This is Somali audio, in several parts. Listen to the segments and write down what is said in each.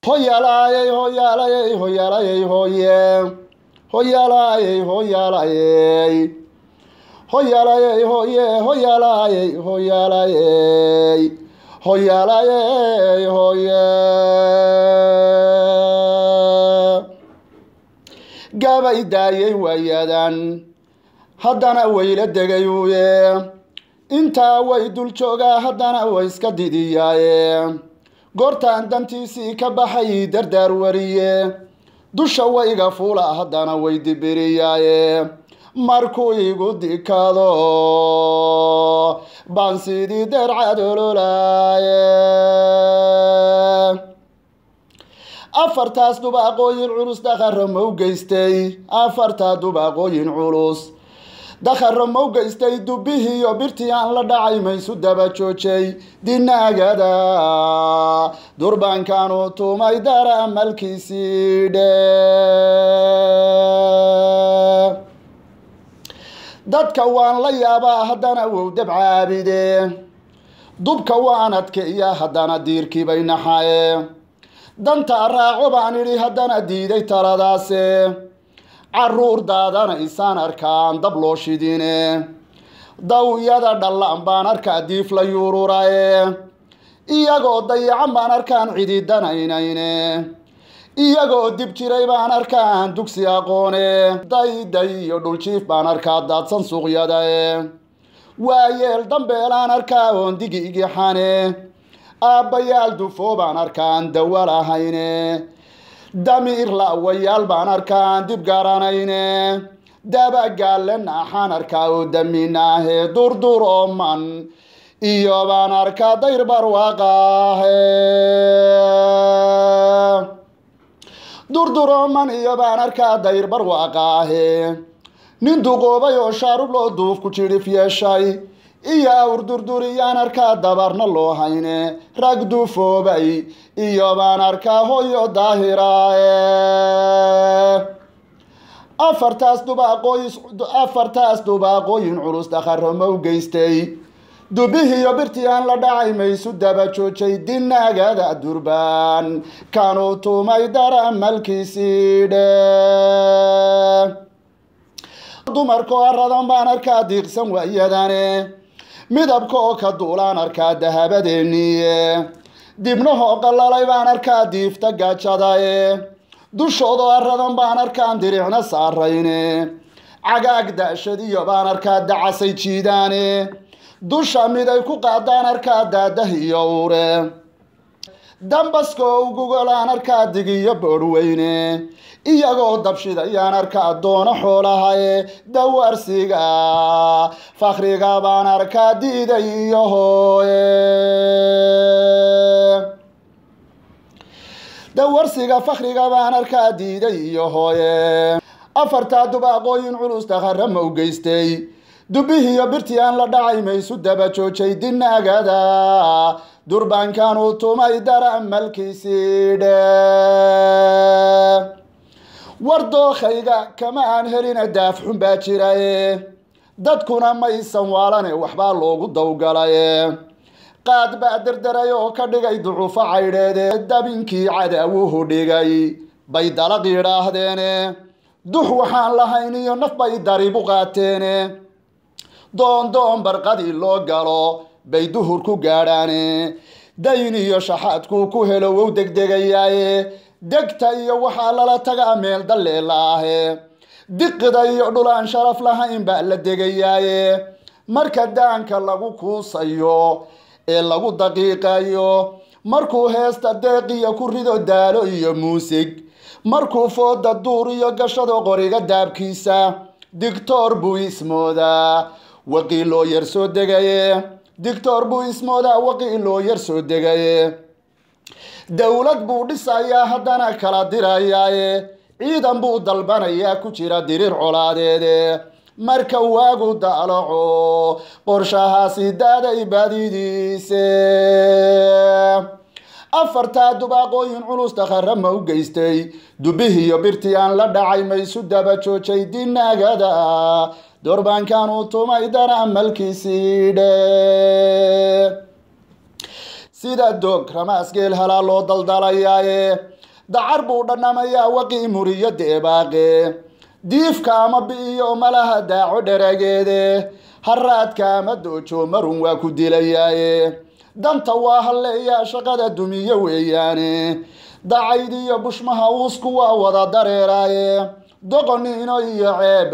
hoyalaayey hoyaalayey hoyaalayey hoye hoyalaayey hoyaalayey hoyaalayey hoye hoyaalayey hoyaalayey hoyaalayey hoye gabay daayey waayadan haddana wayla degayuye intaa way dul joogaa haddana way iska didiyaaye goortaan dantiisii ka baxay dardaar wariye dusha wayga fuula haddana way dibiriyaaye markuu igu dikado baan sidii dercad ololaaye afartaas dubaaqooyin culus dakharo ma u geystay afartaa dubaaqooyin culus dakharo ma u geystay dubbihii iyo birtii aan la dhacay maysu daba joojay dinaagada durbaankaanu tumay dara malkiisii dhe dadka waan la yaabaa haddana wow dabcaabide dubka waan adkeeya haddana diirkii bay naxaye danta raaco baan idhi haddana diiday taladaase carruur daadana isaan arkaan dab loo shidine dawyada dhallaan baan arkaa diif la yuururaye iyagoo dayacan baan arkaan cidiidanaynayne iyagoo dib jiray baan arkaan dugsi aqoone dayday iyo dhuljiif baan arkaa daadsan suuqyadae waayeel dambeelaan arkaa oon digi igixane aabbayaal dufoo baan arkaan dawa lahayne damiir la'wayaal baan arkaan dib garanayne dabagaalle naaxaan arkaa oo daminaahe durdur ooman iyo baan arkaa dayr barwaaqaahe durdur ooman iyo baan arkaa dayr barwaaqaahe nin duqoobay oo shaarub loo duuf ku jidhif yeeshay iyo awr durduriyaan arkaa dabarna loo hayne rag duufoobay iyo baan arkaa hoyo daahiraaye afartaas dubaaqooyin culus dakharo ma u geystay dubbihii iyo birtii aan la dhacay maysu daba joojay dinaagada durbaan kanuu tumay dara malkiisii dhe dumarkoo aradan baan arkaa diiqsan waayadane midabka oo ka duulaan arkaa dahabadeeniye dibnahoo qallalay baan arkaa diifta gaajadaye dushoodoo aradan baan arkaan diricna saarayne cagaag daashadiyo baan arkaa dacasay jiidaane dusha mid ay ku qaadaan arkaa daadah iyo uure dambaskoo ugugolaan arkaa digiyo boodhweyne iyagoo dabshidayaan arkaa doono xoolahaye dawarsiga fakhriga baan arkaa diiday iyo hooye dawarsiga fakhriga baan arkaa diiday iyo hooye afartaa dubaaqooyin culus dakharo ma u geystay dubbihii iyo birtii aan la dhacay maysu daba joojay dinaagada durbaankaanu tumay dara malkiisii dhe wardookhayga kama aan helina daafxun baa jiraye dadkuna maysan waalane waxbaa loogu dawgalaye qaad baa derderay oo ka dhigay ducufo caydheede dabinkii cadaawuhu dhigay bay dalaq yidhaahdeene dux waxaan lahayn iyo naf bay daribu qaateene doondoon barqadii loo galo bay duhur ku gaadhaane dayn iyo shaxaadkuu ku helo wow degdegayaaye degta iyo waxaa lala tagaa meel dalleelaahe diqida iyo dhulaan sharaf lahayn baa la degayaaye marka daanka lagu kuusayo ee lagu daqiiqayo markuu heesta deeqiya ku rido daalo iyo muusig markuu fooda duur iyo gashado qoriga daabkiisa digtoor buu ismoodaa waqiiloo yar soo degaye digtoor buu ismoodaa waqiiloo yar soo degaye dowlad buu dhisayaa haddana kala dirayaaye ciidan buu dalbanayaa ku jira diriir colaadeede marka waagu daalaco qorshahaasi daaday badidiise afartaa dubaaqooyin culus dakharo ma u geystay dubbihii iyo birtii aan la dhacay maysu daba joojay dinaagada durbaankaanu tumay dara malkiisii dhe sida doog ramaasgeel halaa loo daldalayaaye dacar buu dhanamayaa waqii muriyada ebaaqe diifka ama bi'iyo malaha daaco dharageede haraadka ama doojo marun waa ku dilayaaye danta waa halleeyaa shaqada dumiye weeyaane dacaydiyo bushmaha uusku waa wada dareeraaye doqoniino iyo ceeb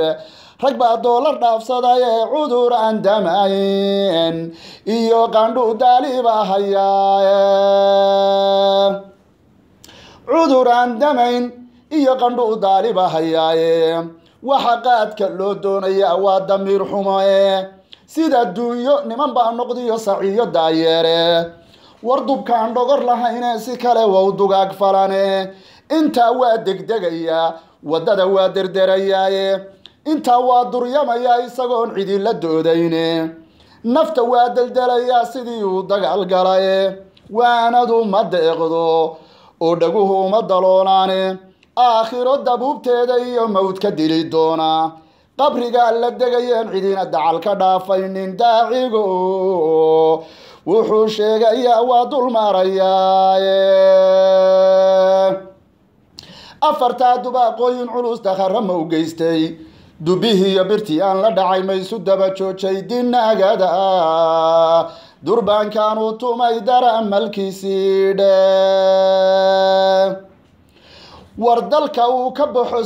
rag baa doolar dhaafsadaye cudur aan damayn iyo qandhu daaliba hayaaye cudur aan damayn iyo qandhu daaliba hayaaye waxa qaadka loo doonayaa waa damiir xumo sida duunyo niman baa noqdiyo saciyo daayeere wardubkaan dhogor lahayne si kale waa dugaag falane intaa waa degdegayaa wadada waa derderayaaye intaa waa duryamayaa isagoon cidi la doodayne nafta waa deldelayaa sidii uu dagaal galaye waanadu ma deeqdo oo dhaguhu ma daloonaane aakhiro dabuubteeda iyo mawd ka dili doona qabrigaa la degayeen cidina dacal ka dhaafaynin daacigo wuxuu sheegayaa waa dul maarayaaye afartaa dubaaqooyin culus dakhara ma u geystay dubihii iyo birtii aan la dhacay maysu daba joojay dinaagada durbaankaanuu tumay dara malkiisii dhe war dalka uu ka baxo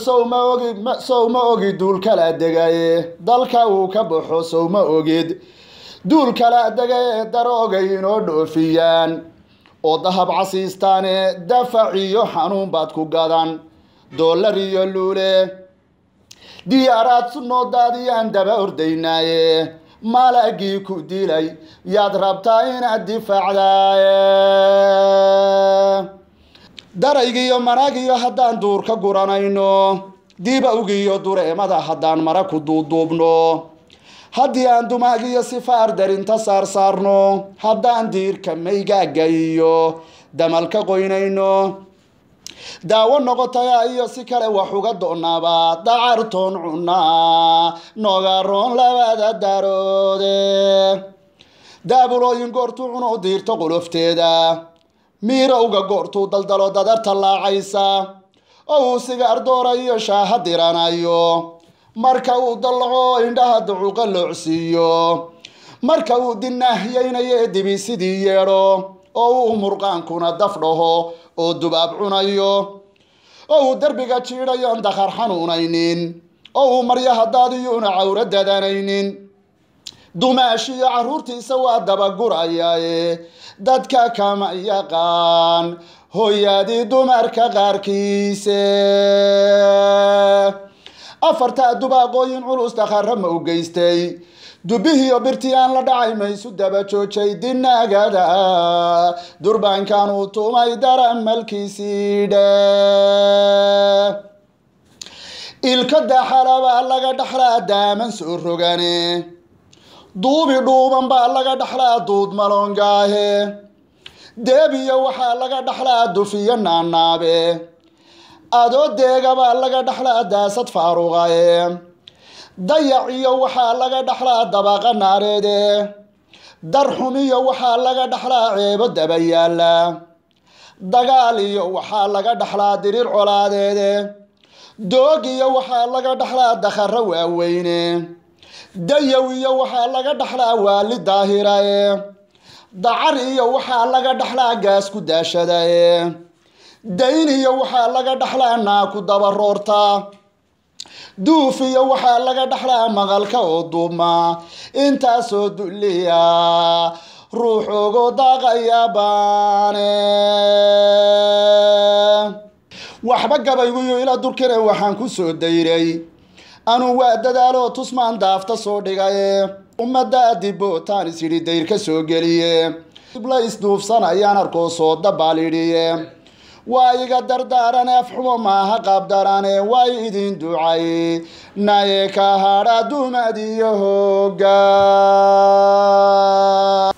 sowma ogid duul kala degaye dalka uu ka baxo sowma ogid duul kala degaye daroogay inoo dhoofiyaan oo dahab casiistaane dafac iyo xanuun baad ku gadan dollar iyo luule diyaaraad sunoodaadiyaan daba ordaynaaye malagii ku dilay yaad rabtaa inaad difaacdaaye daraygiyo managiyo haddaan duur ka guranayno diibawgiyo dureemada haddaan mara ku duuduubno haddii aan dumaagiyo sifaar darinta saarsaarno haddaan diirka maygaaga iyo damalka qoynayno daawo noqotaya iyo si kale wax uga doonaaba dacartoon cunaa noogaroon labada daroode daabulooyin goortuu cuno diirto qulofteeda miirowga goortuu daldalo dadarta laacaysa oo uu sigaar doorayo shaaha diranayo marka uu dallaco indhaha ducuuqa loocsiiyo marka uu dinaahiyaynayo dibi sidii yeedho oo uu murqaankuna daf dhaho oo dubaab cunayo oo uu derbiga jiidhayoon dakhar xanuunaynin oo uu maryaha daadiyuuna cawra dadanaynin dumaashiyo carruurtiisa waa dabagurayaaye dadka kama yaqaan hooyadii dumarka qaarkiise afartaa dubaaqooyin culus dakhara ma u geystay dubihiyo birtii aan la dhacay maysu daba joojay dinaagada durbaankaanuu tumay dara malkiisii dhe ilka daxalabaa laga dhaxlaa daaman soo rogane duubi dhuuban baa laga dhaxlaa duud maloongaahe deebiyo waxaa laga dhaxlaa dufiyo naanaabe adoo deega baa laga dhaxlaa daasad faaruqaye dayac iyo waxaa laga dhaxlaa dabaqa naareede darxum iyo waxaa laga dhaxlaa ceebo dabayaala dagaal iyo waxaa laga dhaxlaa diriir colaadeede doog iyo waxaa laga dhaxlaa dakhara waaweyne dayaw iyo waxaa laga dhaxlaa waali daahiraye dacar iyo waxaa laga dhaxlaa gaas ku daashadaye dayn iyo waxaa laga dhaxlaa naaku dabaroorta duuf iyo waxaa laga dhaxlaa maqalka oo duubma intaasoo dulliya ruux ugu daaqaya baane waxba gabayguyo ila durkane waxaan ku soo dayray anuu waa dadaaloo tusmaan daafta soo dhigaye ummadda dibootaan isyidhi dayr ka soo geliye ibla isduufsan ayaan arkoo soo dabaalidhiye waa iga dardaarane afxumo maaha qaabdarane waa idin ducay naye ka hadha dumad iyo hoggaan